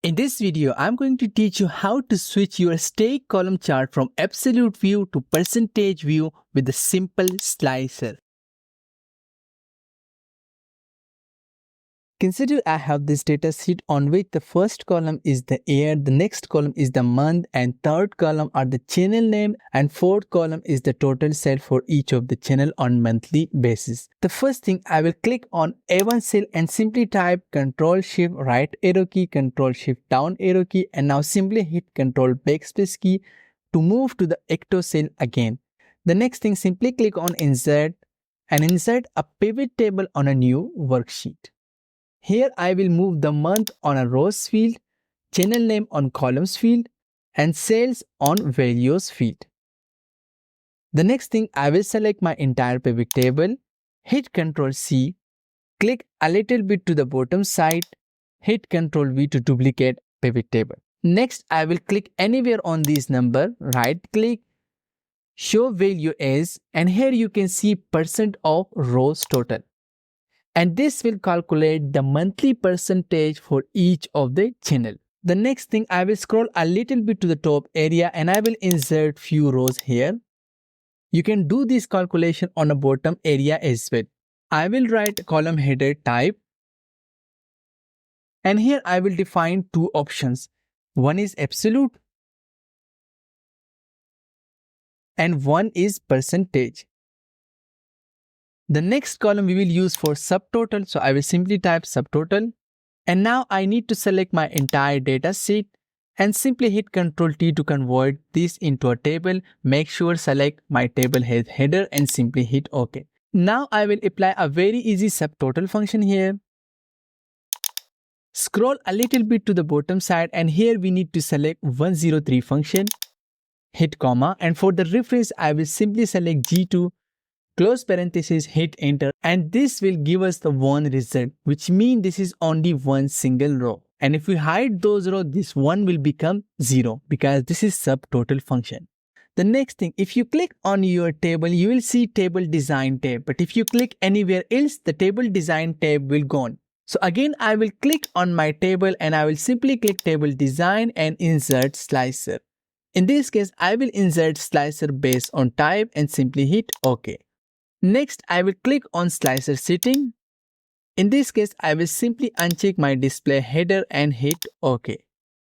In this video, I'm going to teach you how to switch your stake column chart from absolute view to percentage view with a simple slicer. Consider I have this data sheet on which the first column is the year, the next column is the month, and third column are the channel name, and fourth column is the total sale for each of the channel on monthly basis. The first thing, I will click on A1 cell and simply type Ctrl Shift right arrow key, Ctrl Shift down arrow key, and now simply hit Ctrl backspace key to move to the Ecto cell again. The next thing, simply click on Insert and insert a pivot table on a new worksheet. Here I will move the month on a rows field, channel name on columns field, and sales on values field. The next thing, I will select my entire pivot table, hit Ctrl C, click a little bit to the bottom side, hit Ctrl V to duplicate pivot table. Next, I will click anywhere on this number, right click, show value as, and here you can see % of rows total. And this will calculate the monthly percentage for each of the channel. The next thing, I will scroll a little bit to the top area and I will insert few rows here. You can do this calculation on the bottom area as well. I will write column header type. And here I will define two options. One is absolute and one is percentage. The next column we will use for subtotal, so I will simply type subtotal. And now I need to select my entire data sheet and simply hit Ctrl T to convert this into a table. Make sure select my table has header and simply hit OK. Now I will apply a very easy subtotal function here. Scroll a little bit to the bottom side and here we need to select 103 function. Hit comma, and for the reference I will simply select G2. Close parenthesis, hit enter, and this will give us the one result, which means this is only one single row. And if we hide those rows, this one will become 0 because this is subtotal function. The next thing, if you click on your table, you will see table design tab. But if you click anywhere else, the table design tab will gone. So again, I will click on my table and I will simply click table design and insert slicer. In this case, I will insert slicer based on type and simply hit OK. Next, I will click on slicer setting. In this case, I will simply uncheck my display header and hit OK.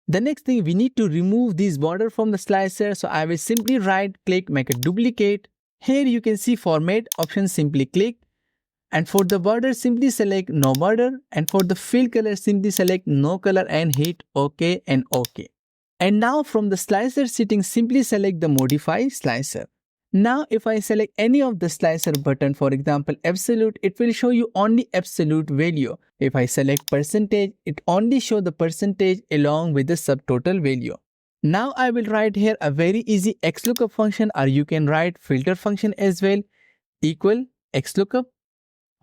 The next thing, we need to remove this border from the slicer. So I will simply right click, make a duplicate. Here you can see format option, simply click. And for the border, simply select no border. And for the fill color, simply select no color and hit OK and OK. And now from the slicer setting, simply select the modify slicer. Now, if I select any of the slicer button, for example, absolute, it will show you only absolute value. If I select percentage, it only shows the percentage along with the subtotal value. Now, I will write here a very easy XLOOKUP function, or you can write filter function as well, equal XLOOKUP,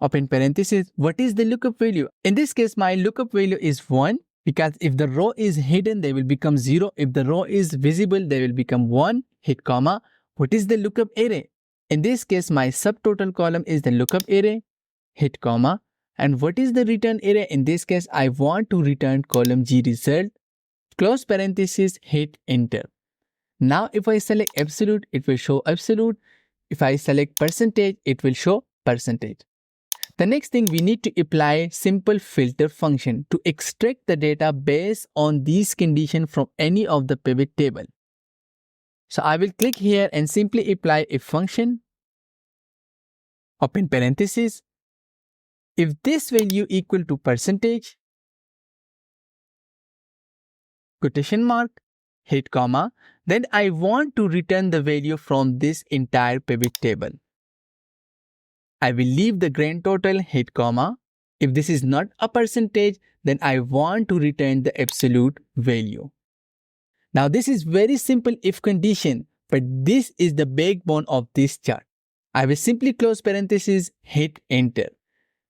open parenthesis, what is the lookup value? In this case, my lookup value is 1 because if the row is hidden, they will become 0. If the row is visible, they will become 1, hit comma. What is the lookup array? In this case, my subtotal column is the lookup array, hit comma. And what is the return array? In this case, I want to return column G result, close parenthesis, hit enter. Now, if I select absolute, it will show absolute. If I select percentage, it will show percentage. The next thing, we need to apply simple filter function to extract the data based on these conditions from any of the pivot table. So I will click here and simply apply a function, open parenthesis. If this value equal to percentage, quotation mark, hit comma, then I want to return the value from this entire pivot table. I will leave the grand total, hit comma. If this is not a percentage, then I want to return the absolute value. Now this is very simple if condition, but this is the backbone of this chart. I will simply close parenthesis, hit enter.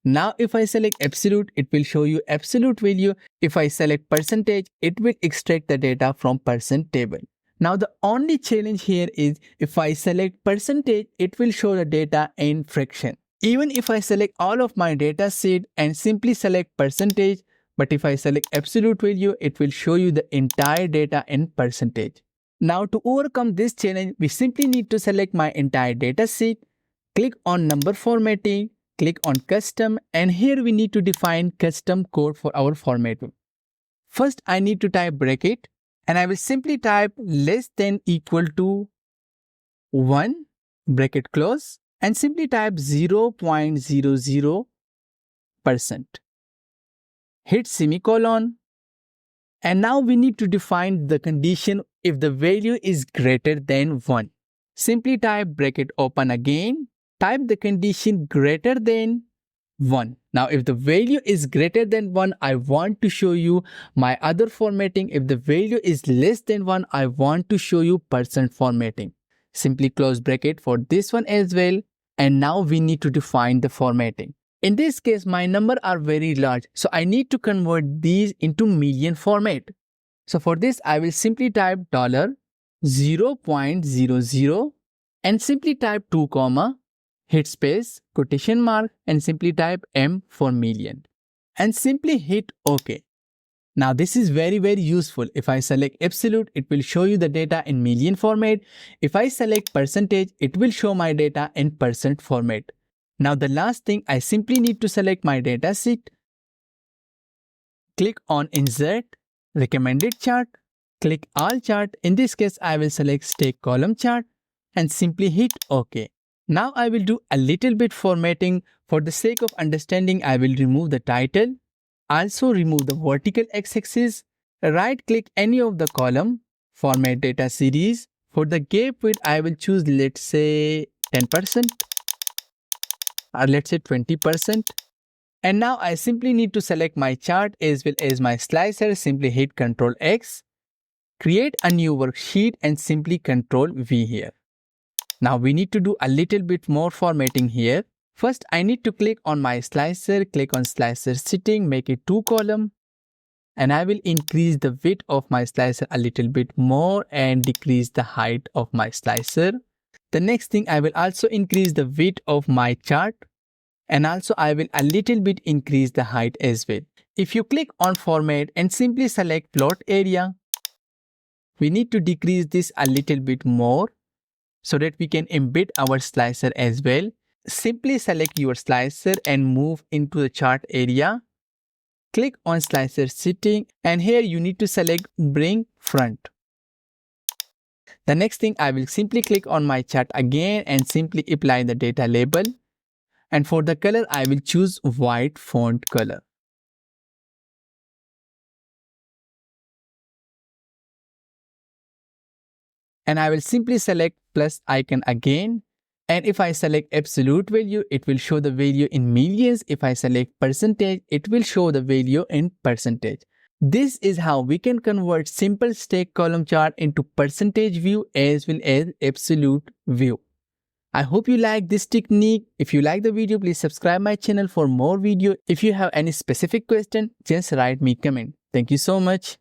Now if I select absolute, it will show you absolute value. If I select percentage, it will extract the data from percent table. Now the only challenge here is if I select percentage, it will show the data in fraction. Even if I select all of my data sheet and simply select percentage, But if I select absolute value, it will show you the entire data in percentage. Now to overcome this challenge, we simply need to select my entire data sheet, click on number formatting, click on custom, and here we need to define custom code for our formatting. First, I need to type bracket, and I will simply type less than equal to 1, bracket close, and simply type 0.00%. Hit semicolon. And now we need to define the condition if the value is greater than 1. Simply type bracket open again, type the condition greater than 1. Now if the value is greater than 1, I want to show you my other formatting. If the value is less than 1, I want to show you percent formatting. Simply close bracket for this one as well. And now we need to define the formatting. In this case, my numbers are very large, so I need to convert these into million format. So for this, I will simply type $0.00 and simply type 2 comma, hit space, quotation mark, and simply type M for million. And simply hit OK. Now this is very useful. If I select absolute, it will show you the data in million format. If I select percentage, it will show my data in percent format. Now the last thing, I simply need to select my data sheet, click on insert, recommended chart, click all chart. In this case, I will select stack column chart and simply hit OK. Now I will do a little bit formatting. For the sake of understanding, I will remove the title, also remove the vertical x-axis, right click any of the column, format data series. For the gap width, I will choose, let's say 10%. Or let's say 20%. And now I simply need to select my chart as well as my slicer. Simply hit Ctrl X, create a new worksheet and simply Ctrl V here. Now we need to do a little bit more formatting here. First, I need to click on my slicer, click on slicer setting, make it 2 column. And I will increase the width of my slicer a little bit more and decrease the height of my slicer. The next thing, I will also increase the width of my chart and also I will a little bit increase the height as well. If you click on format and simply select plot area, we need to decrease this a little bit more so that we can embed our slicer as well. Simply select your slicer and move into the chart area. Click on slicer setting and here you need to select bring front. The next thing, I will simply click on my chart again and simply apply the data label. And for the color, I will choose white font color. And I will simply select plus icon again. And if I select absolute value, it will show the value in millions. If I select percentage, it will show the value in percentage. This is how we can convert simple stack column chart into percentage view as well as absolute view. I hope you like this technique. If you like the video, please subscribe my channel for more video. If you have any specific question, just write me comment. Thank you so much.